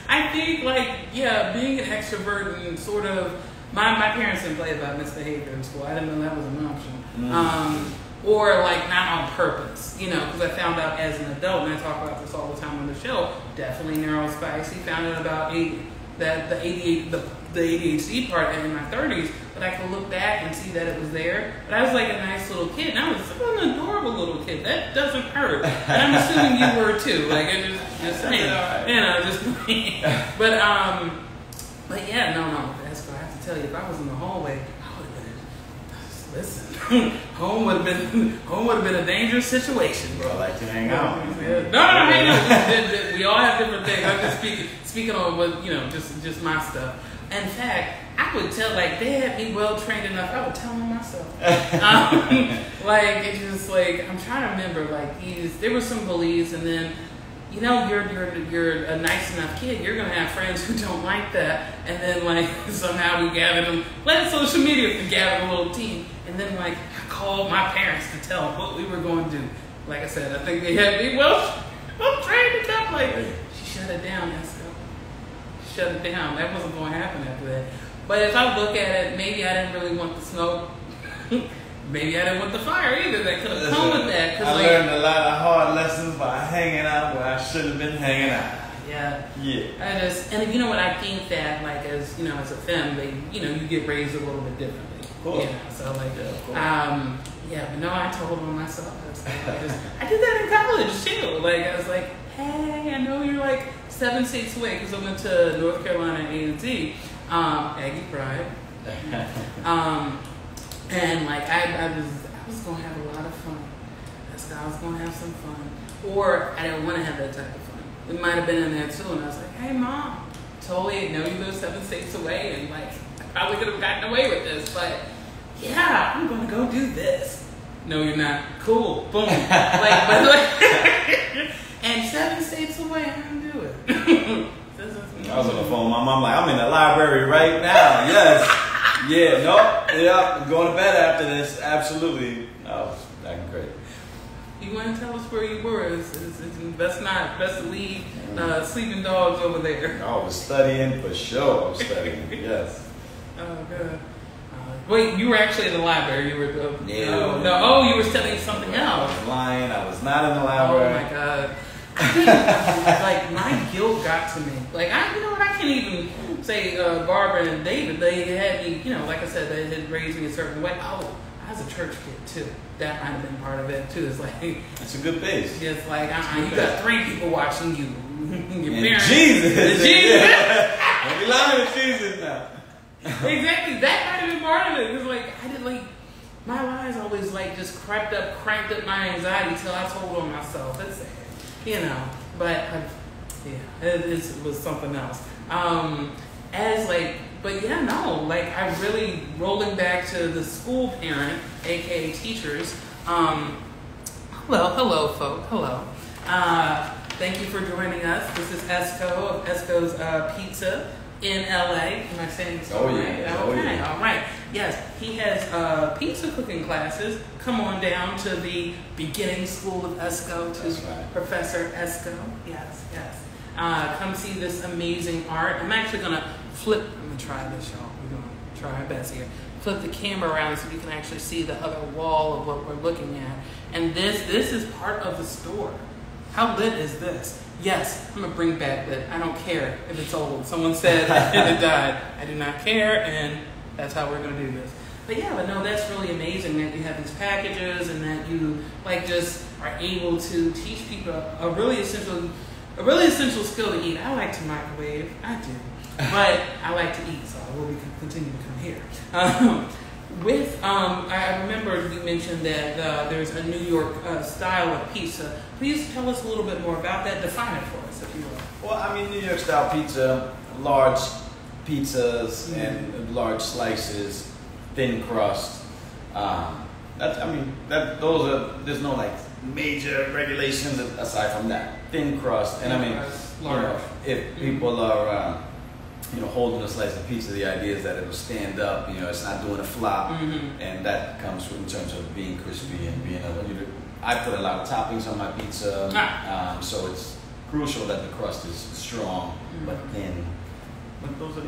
I think like being an extrovert and sort of my parents didn't play about misbehavior in school. I didn't know that was an option. Or like not on purpose, you know, because I found out as an adult, and I talk about this all the time on the show, definitely neurospicy, found out about the ADHD part in my 30s, but I could look back and see that it was there. But I was like a nice little kid, and I was an adorable little kid. That doesn't hurt. And I'm assuming you were too. Like, I'm just saying, you know, just but yeah, no. Esco, I have to tell you, if I was in the hallway, I would have been. Listen. Home would have been a dangerous situation, bro. I like to hang out. No, we all have different things. I'm just speaking on what, you know, just my stuff. In fact, I would tell, like, they had me well trained enough. I would tell them myself. Like, it's just like, I'm trying to remember, like, there were some bullies, and then, you know, you're a nice enough kid. You're gonna have friends who don't like that, and then like somehow we gathered them. Let social media gather a little team, and then like I called my parents to tell them what we were going to do. Like I said, I think they had me well trained enough. Like, she shut it down, Esco. Shut it down. That wasn't going to happen after that. But if I look at it, maybe I didn't really want the smoke. maybe I didn't want the fire either. That could have come with that. I learned a lot of hard lessons by hanging out where I shouldn't have been hanging out. Yeah. Yeah. And you know what, I think that like as you know, as a family, you know, you get raised a little bit differently. Cool. You know, so like yeah, but no, I told on myself. I did that in college too. Like I was like, hey, I know you're like 7 states away because I went to North Carolina A&T, Aggie Pride. And like I was gonna have a lot of fun. I was gonna have some fun, or I didn't want to have that type of fun. It might have been in there too, and I was like, hey mom, totally know you live 7 states away, and like I probably could have gotten away with this, but yeah, I'm gonna go do this. No, you're not. Cool. Boom. And 7 states away, I can do it. I was on the phone with my mom, like, I'm in the library right now. Yes. Yeah, nope. Yeah, I'm going to bed after this. Absolutely. I was acting crazy. You want to tell us where you were? It's best to leave sleeping dogs over there. I was studying for sure. I was studying. Yes. Oh, good. Wait, you were actually in the library. You were no. Oh, you were studying something else. I was lying. I was not in the library. Oh my God. Like my guilt got to me. Like you know what? I can't even say Barbara and David. They had me. You know, like I said, they had raised me a certain way. Oh, I was a church kid too. That might have been part of it too. It's like that's a good base. It's like you got 3 people watching you. Your and parents. Jesus. Jesus. Don't be lying to Jesus now. Exactly, that might have been part of it. Because like I did like my lies always like just cranked up my anxiety till I told on myself. That's sad, you know. But it was something else. But yeah, no, like I really rolling back to the school parent, aka teachers. Hello, folk. Hello. Thank you for joining us. This is Esco of Esco's Pizza. In LA, am I saying this right? Yeah. Okay, all right. Yes, he has pizza cooking classes. Come on down to the beginning school of Esco to Professor Esco. Yes. Come see this amazing art. I'm actually gonna flip. I'm gonna try this, y'all. We're gonna try our best here. Flip the camera around so you can actually see the other wall of what we're looking at. And this is part of the store. How lit is this? Yes, I'm going to bring back lit. I don't care if it's old. Someone said it died. I do not care, and that's how we're going to do this. But no, that's really amazing that you have these packages and that you like just are able to teach people a really essential skill to eat. I like to microwave. I do. But I like to eat, so I will continue to come here. I remember you mentioned that there's a New York style of pizza. Please tell us a little bit more about that. Define it for us, if you will. Well, I mean, New York style pizza, large pizzas and large slices, thin crust. There's no like major regulations aside from that. Thin crust, and I mean, if people are holding a slice of pizza, the idea is that it'll stand up. It's not doing a flop, and that comes in terms of being crispy and being I put a lot of toppings on my pizza, so it's crucial that the crust is strong but thin. But those are,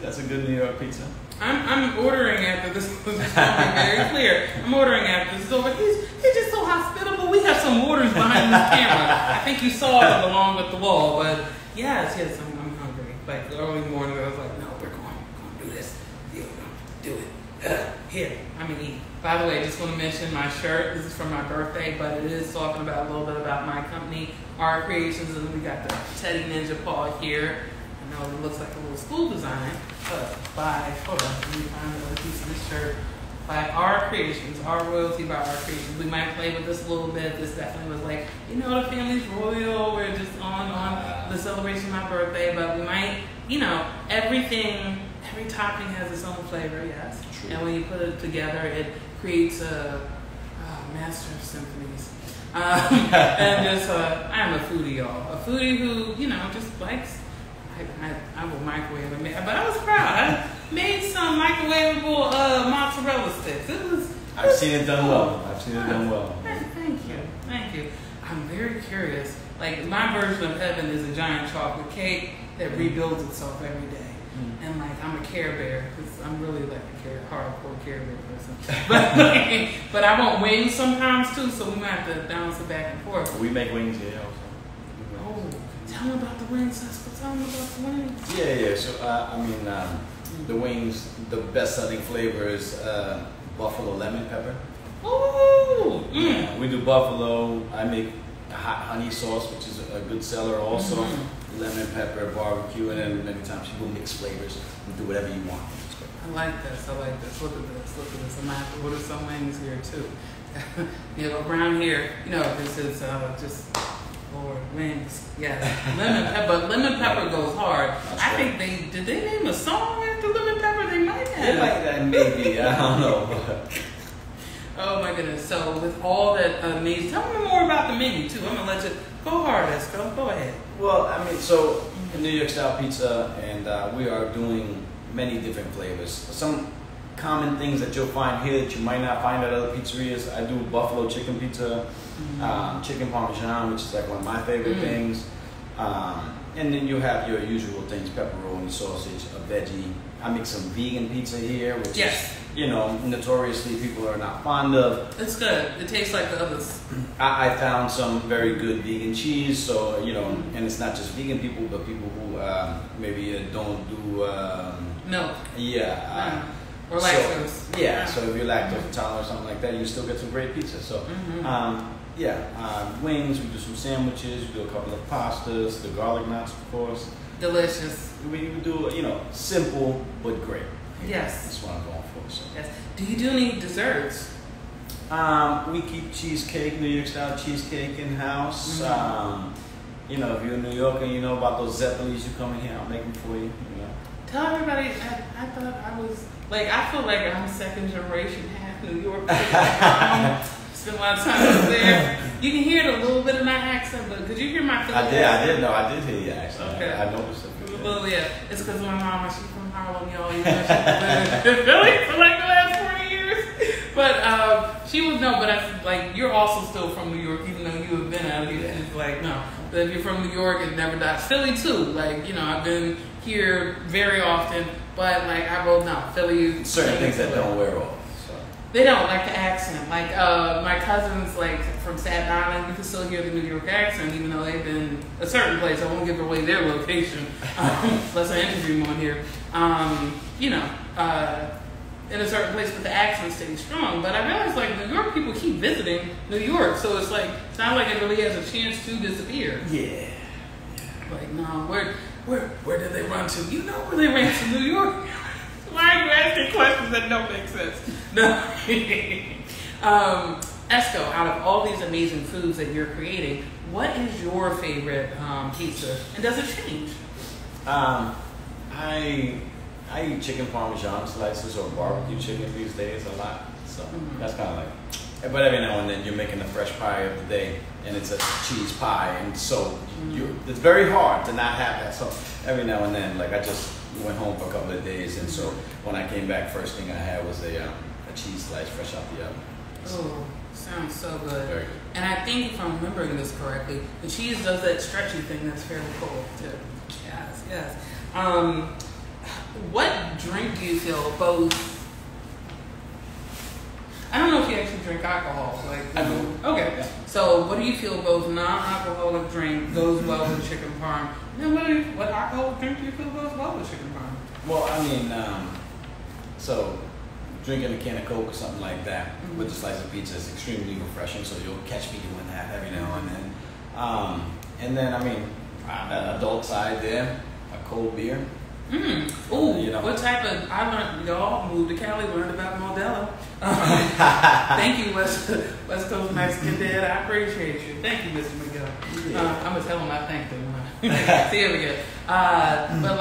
that's a good New York pizza. I'm ordering after this. This is very clear. I'm ordering after this is over. He's just so hospitable. We have some orders behind this camera. I think you saw them along with the wall, but yes, I'm hungry. Like early morning, I was like, no, we're going to do this. We're going to do it. Here, I'm going to eat. By the way, I just want to mention my shirt. This is for my birthday, but it is talking about a little bit about my company, Our Creations, and we got the Teddy Ninja paw here. I know it looks like a little school design, but hold on, let me find another piece of this shirt. By Our Creations, our royalty by Our Creations. We might play with this a little bit. This definitely was like, the family's royal. We're just on the celebration of my birthday, but we might, every topping has its own flavor, yes. True. And when you put it together, it creates a master of symphonies. And just, I'm a foodie, y'all. A foodie who, just likes. I will microwave it, but I was proud. I made some microwavable mozzarella sticks. I've seen it done well. Thank you. I'm very curious. Like my version of heaven is a giant chocolate cake that rebuilds itself every day. and like I'm a Care Bear because I'm really like a hardcore Care Bear person. But I want wings sometimes too, so we might have to bounce it back and forth. We make wings here also. Oh, tell me about the wings, Esco. Tell me about the wings. Yeah. So the wings, the best-selling flavor is buffalo lemon pepper. Ooh. Yeah, we do buffalo. I make hot honey sauce, which is a good seller also. Lemon pepper, barbecue, and then many times people mix flavors and do whatever you want. I like this. Look at this. I might have to order some wings here too. Around here, this is just Lord wings. Yes, lemon pepper. Lemon pepper goes hard. I think did they name a song after lemon pepper? They might have. They might have, maybe. I don't know. Oh my goodness. So with all that amazing, tell me more about the menu too. I'm gonna let you go hard, Esco. Go ahead. Well, so New York style pizza, and we are doing many different flavors. Some common things that you'll find here that you might not find at other pizzerias. I do buffalo chicken pizza, chicken parmesan, which is like one of my favorite things. And then you have your usual things, pepperoni, sausage, a veggie. I make some vegan pizza here, which is, notoriously people are not fond of. It's good. It tastes like the others. I found some very good vegan cheese, so, and it's not just vegan people, but people who maybe don't do... milk. Yeah. Or lactose. So if you're lactose intolerant or something like that, you still get some great pizza. So, wings, we do some sandwiches, we do a couple of pastas, the garlic knots, of course. Delicious. We do, simple but great. Yes. That's what I'm going for. So. Yes. Do you do any desserts? We keep cheesecake, New York style cheesecake in house. If you're in New York and you know about those Zeppelins, you come in here, I'll make them for you. Tell everybody. I thought I was I feel like I'm second generation half New York. Spent a lot of time there. You can hear a little bit of my accent, but could you hear my Philly accent? I did hear your accent. Okay. I noticed it. Well, yeah, it's because my mama, she's from Harlem, y'all. She's been in Philly for like the last 40 years. But she was but I you're also still from New York, even though you have been out here. And it's no. But if you're from New York, it never dies. Philly too. I've been here very often, but Philly. Certain things that don't wear off. They don't like the accent. My cousins, from Staten Island, you can still hear the New York accent, even though they've been a certain place. I won't give away their location, unless I interview them on here. In a certain place, but the accent stays strong. But I realize, New York people keep visiting New York, so it's it's not like it really has a chance to disappear. Yeah. No, where did they run to? You know where they ran to, New York. Why are you asking questions that don't make sense? No. Esco, out of all these amazing foods that you're creating, what is your favorite pizza? And does it change? I eat chicken parmesan slices or barbecue chicken these days a lot. So that's kind of but every now and then you're making a fresh pie of the day and it's a cheese pie. And so it's very hard to not have that. So every now and then, I just went home for a couple of days, and so when I came back, first thing I had was a cheese slice fresh out the oven. Oh, sounds so good. Very good. And I think if I'm remembering this correctly, the cheese does that stretchy thing that's fairly cool too. Yes. What drink do you feel both? I don't know if you actually drink alcohol. I do. Okay. Yeah. So what do you feel both non-alcoholic drink goes well with chicken parm? And what alcoholic drink do you feel goes well with chicken parm? Well, so drinking a can of Coke or something like that with a slice of pizza is extremely refreshing. So you'll catch me doing that every now and then. And then adult side there, a cold beer. What type of? I learned y'all moved to Cali, learned about Modelo. Thank you, West Coast Mexican Dad. I appreciate you. Thank you, Mr. Miguel. I'm gonna tell him I thanked him. See you again. But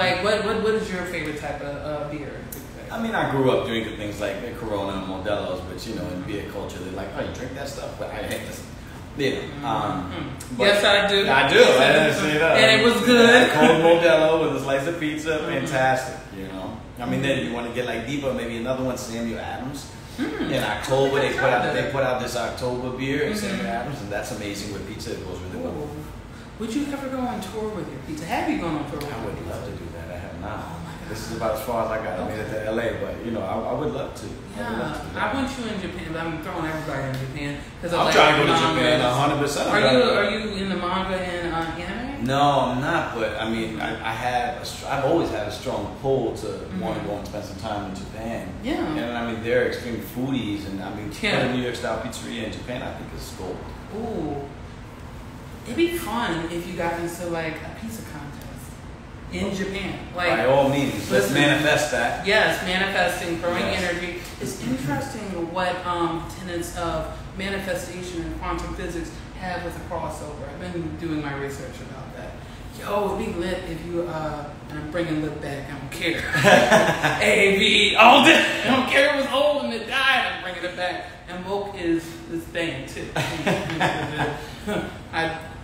what is your favorite type of beer? I grew up drinking things like Corona and Modelo's, which in beer culture they're like, oh, you drink that stuff, but I hate this. Yes, I do. I do. I didn't say that. And it was good. Cold Modelo with a slice of pizza, fantastic. Then you want to get deeper, maybe another one, Samuel Adams. In October, they put out this October beer, Samuel Adams, and that's amazing with pizza. It goes really well. Would you ever go on tour with your pizza? Have you gone on tour? I would love to do that. I have not. Oh my This is about as far as I got. I made it to LA, but you know, I would love to. Yeah, I want you in Japan, but I'm throwing everybody in Japan because I'm trying to go to Japan 100%. Are you in the manga and anime? No, I'm not. But I mean, I've always had a strong pull to want to go and spend some time in Japan. Yeah. And I mean, they're extreme foodies, and I mean, Yeah. a New York style pizzeria in Japan, I think is gold. Ooh, it'd be fun if you got into like a pizza contest in Japan. Like, by all means, let's manifest that. Yes, manifesting, throwing Yes. energy. It's interesting what tenets of manifestation and quantum physics have with a crossover. I've been doing my research about that. Yo, it'd be lit if you, and I'm bringing lit back, I don't care. AAV, all day. I don't care if it was old and it died, I'm bringing it back. And woke is this thing, too.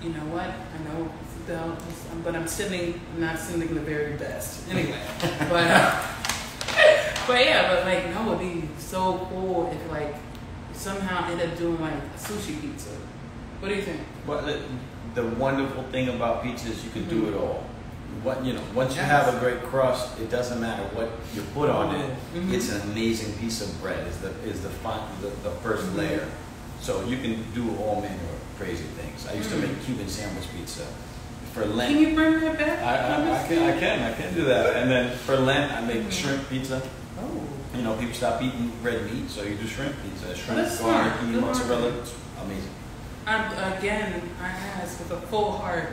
You know what? I know it's down, but I'm not sending the very best. Anyway, but yeah, but like, no, it'd be so cool if like somehow end up doing like a sushi pizza. What do you think? Well, the wonderful thing about pizza is you can do it all. Once you have a great crust, it doesn't matter what you put on it. It's an amazing piece of bread. Is the first layer. So you can do all manner of crazy things. I used to make Cuban sandwich pizza for Lent. Can you bring that back? I can do that. And then for Lent, I make shrimp pizza. Oh. You know, people stop eating red meat, so you do shrimp pizza. Shrimp, smart. garlic, mozzarella. It's amazing. I asked with a full heart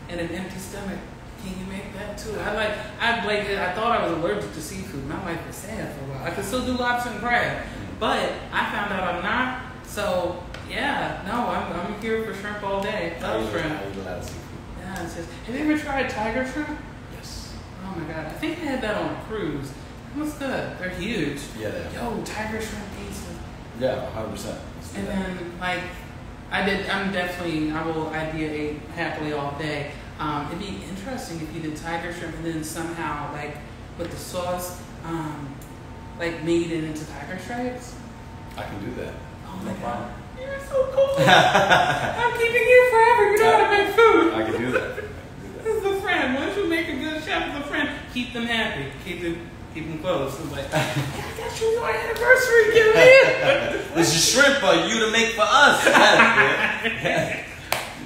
and an empty stomach. Can you make that too? I thought I was allergic to seafood. My wife was sad for a while. I could still do lobster and crab, but I found out I'm not. So yeah, no, I'm here for shrimp all day. Love shrimp. I eat a lot of seafood. Yeah, it's just, have you ever tried tiger shrimp? Yes. Oh my god, I think I had that on a cruise. It was good. They're huge. Yeah, they are. Yo, tiger shrimp pizza. Yeah, 100%. And then like I will ideate happily all day. It'd be interesting if you did tiger shrimp and then somehow like with the sauce, like made it into tiger stripes. I can do that. Oh No my problem. god, you're so cool. I'm keeping you forever. You know how to make food. I can do that. This is a friend. Once you make a good chef as a friend, keep them happy. Keep them close. It's like, hey, I got you your anniversary. Give me it. This is shrimp for you to make for us.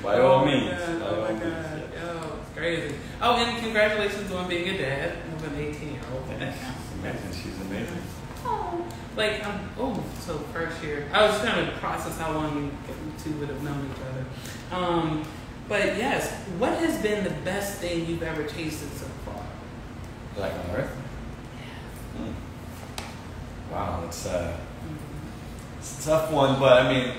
By all means. Oh my god. Yo, it's crazy. Oh, and congratulations on being a dad of an 18-year-old. Yes. Amazing. She's amazing. Oh, like so first year. I was trying to process how long you two would have known each other. But yes, what has been the best thing you've ever tasted so far? Like on Earth? Wow, it's a tough one, but I mean.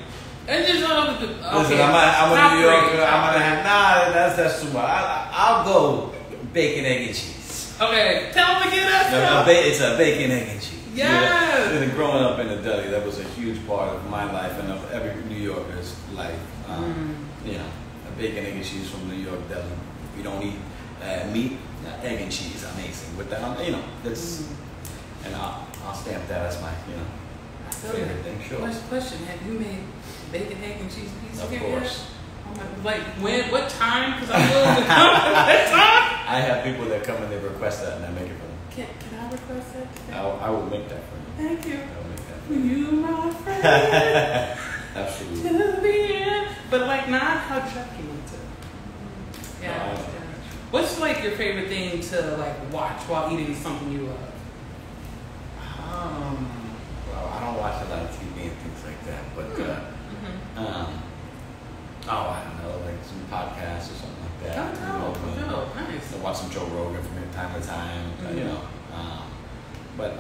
It's just okay. Listen, I'm a New Yorker. I'm gonna have that's too much. I'll go bacon, egg, and cheese. Okay, tell them again that. It's a bacon, egg, and cheese. Yes. And growing up in a deli, that was a huge part of my life and of every New Yorker's life. You know, a bacon, egg, and cheese from New York deli. If you don't eat meat, egg and cheese, amazing. With that, you know, that's and I'll stamp that as my favorite thing. Sure. Question: have you made bacon, egg, and cheese pizza? Of course. Oh my, like when? What time? Because I'm willing to come at that time. I have people that come and they request that, and I make it for them. Can I request that? I will make that for you. Thank you. I will make that for you. You my friend. Absolutely. To the end. But like not how Chuck you went to. Yeah. What's like your favorite thing to like watch while eating something you love? Well, I don't watch a lot of TV and things like that, but I don't know, like some podcasts or something like that. Nice. I watch some Joe Rogan from time to time, you know. But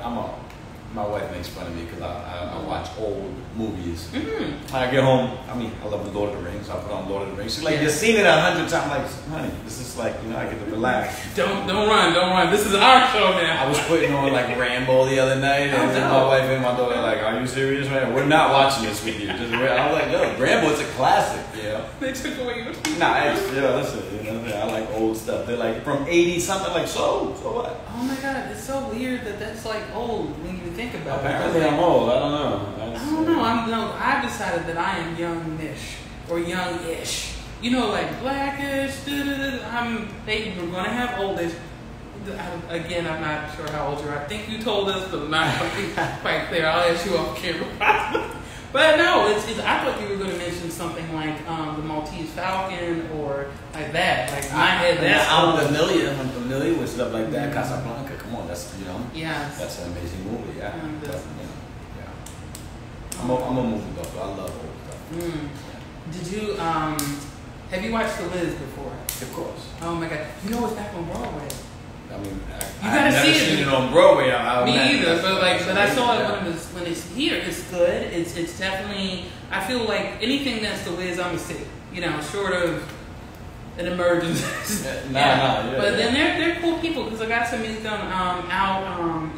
my wife makes fun of me because I watch old movies. When I get home, I love the Lord of the Rings. I put on Lord of the Rings. She's like, you've seen it 100 times. I'm like, honey, this is like, I get to relax. Don't run. This is our show now. I was putting on like Rambo the other night, and my wife and my daughter like, are you serious, man? We're not watching this with you. I was like, yo, Rambo's a classic, They took away your TV. Listen, I like old stuff. They're like from 80 something. Like, so what? Oh my god, it's so weird that's like old when you think about Apparently it. I'm old. I don't know. I've decided that I am youngish or youngish. Like blackish. They were gonna have oldish. Again, I'm not sure how old you are. I think you told us, but I'm not quite clear. I'll ask you off camera. But no, it's. I thought you were going to mention something like the Maltese Falcon or like that. Like my head, that's I'm familiar with stuff like that. Casablanca, come on, that's Yes. that's an amazing movie. Yeah, but, yeah. I'm a movie buff. I love old stuff. Yeah. Did you have you watched The Wiz before? Of course. Oh my God! You know it's back on Broadway. I mean, I've never seen it on Broadway. Me either, but I saw it when it's here. It's good. It's definitely. I feel like anything that's The Wiz, I'm gonna see. Short of an emergency. But then they're cool people because I got to meet them out,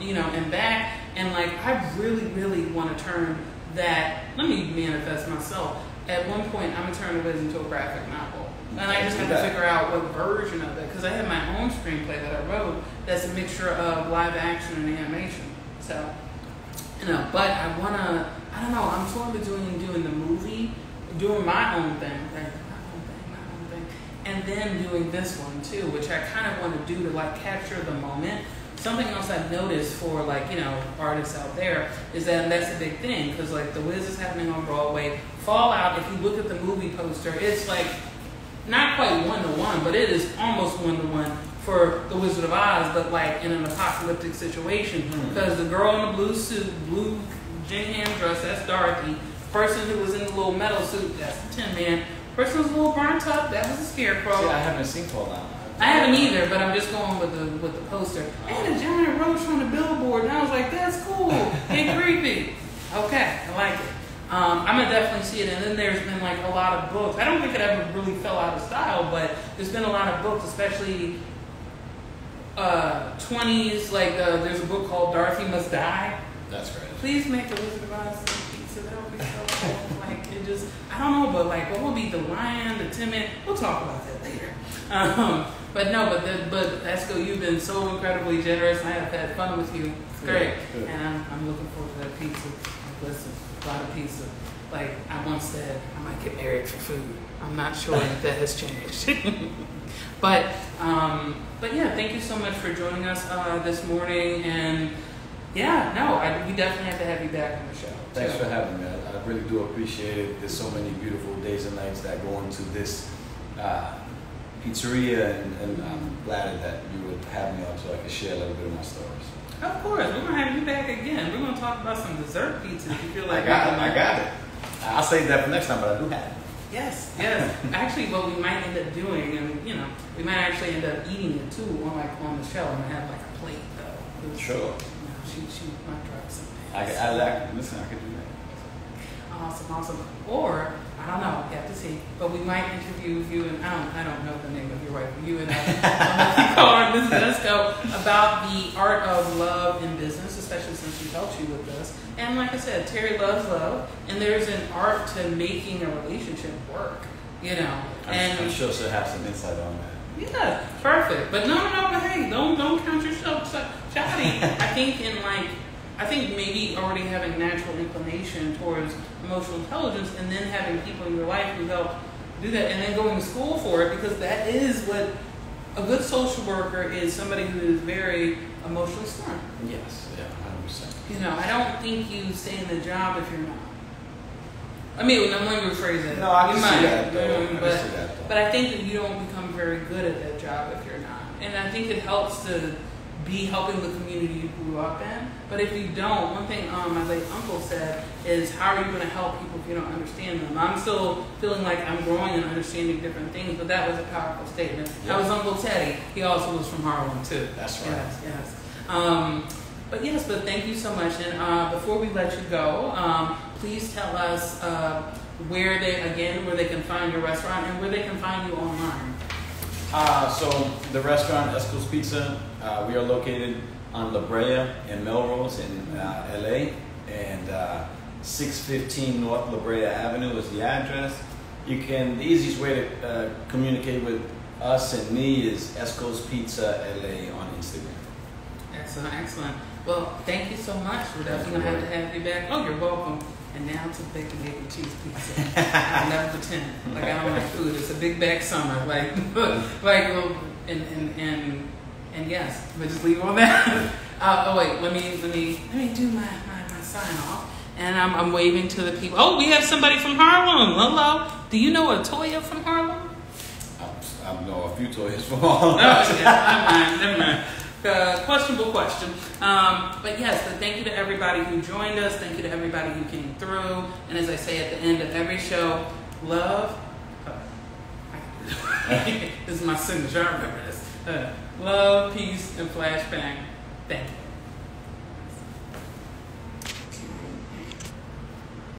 and back, and like I really, really want to turn that. Let me manifest myself. At one point, I'm gonna turn The Wiz into a graphic novel. And I just have to figure out what version of it, because I have my own screenplay that I wrote that's a mixture of live action and animation. So, but I don't know, I'm torn between doing the movie, doing my own thing, and then doing this one too, which I kind of want to do to like capture the moment. Something else I've noticed for artists out there is that's a big thing, because like The Wiz is happening on Broadway. Fallout, if you look at the movie poster, it's like not quite 1-to-1, but it is almost 1-to-1 for The Wizard of Oz, but like in an apocalyptic situation. Because the girl in the blue suit, blue gingham dress, that's Dorothy. Person who was in the little metal suit, that's the Tin Man. Person who's a little burnt up, that was the Scarecrow. See, I haven't seen Fallout. I haven't either, but I'm just going with the poster. And a giant roach on the billboard, and I was like, that's cool. Get creepy. Okay, I like it. I'm gonna definitely see it, and then there's been like a lot of books. I don't think it ever really fell out of style, but there's been a lot of books, especially 20s. Like there's a book called Dorothy Must Die. That's right. Please make the Wizard of Oz pizza. That would be so cool. Like it just, I don't know, but like what would be the lion, the timid? We'll talk about that later. But Esco, you've been so incredibly generous. I have had fun with you. It's great, and I'm looking forward to that pizza. Listen, a lot of pizza. Like I once said, I might get married for food. I'm not sure if that has changed. But yeah, thank you so much for joining us this morning. And yeah, we definitely have to have you back on the show. Thanks for having me. I really do appreciate it. There's so many beautiful days and nights that go into this pizzeria, and I'm glad that you would have me on so I could share a little bit of my stories. Of course, we're gonna have you back again. We're gonna talk about some dessert pizza. If you feel like I got it. I'll save that for next time, but I do have it. Yes. Actually, what we might end up doing, and we might actually end up eating it too on the show, and have like a plate though. Sure. She might try some. Listen, I could do that. Awesome. Or I don't know, you have to see. But we might interview you, and I don't know the name of your wife. You and Mrs. Esco about the art of love in business, especially since she helped you with this. And like I said, Terry loves love, and there's an art to making a relationship work. I'm sure she'll have some insight on that. Yeah, perfect. But no, but hey, don't count yourself shoddy. I think maybe already having natural inclination towards emotional intelligence, and then having people in your life who help do that, and then going to school for it, because that is what a good social worker is, somebody who is very emotionally smart. Yes, yeah, 100%. I don't think you stay in the job if you're not. I mean, I'm going to rephrase it. No, I can see that, though. But I think that you don't become very good at that job if you're not. And I think it helps to be helping the community you grew up in. But if you don't, one thing my late uncle said is, how are you going to help people if you don't understand them? I'm still feeling like I'm growing and understanding different things, but that was a powerful statement. Yep. That was Uncle Teddy. He also was from Harlem, too. That's right. Yes. But thank you so much. And before we let you go, please tell us where they can find your restaurant and where they can find you online. So the restaurant, Esco's Pizza, we are located on La Brea in Melrose in LA, and 615 North La Brea Avenue is the address. The easiest way to communicate with us and me is Esco's Pizza LA on Instagram. Excellent. Well, thank you so much. We're definitely going to have you back. Oh, you're welcome. And now to bacon, egg, and cheese pizza. I never pretend like I don't like food. It's a big back summer, And yes, but just leave on that. Oh wait, let me do my sign off. And I'm waving to the people. Oh, we have somebody from Harlem. Hello. Do you know a Toya from Harlem? I know a few toys from Harlem. Oh, yeah, never mind. Questionable question. But yes, but thank you to everybody who joined us. Thank you to everybody who came through. And as I say at the end of every show, love. This is my signature. I remember this. Love, peace, and flashbang. Thank you.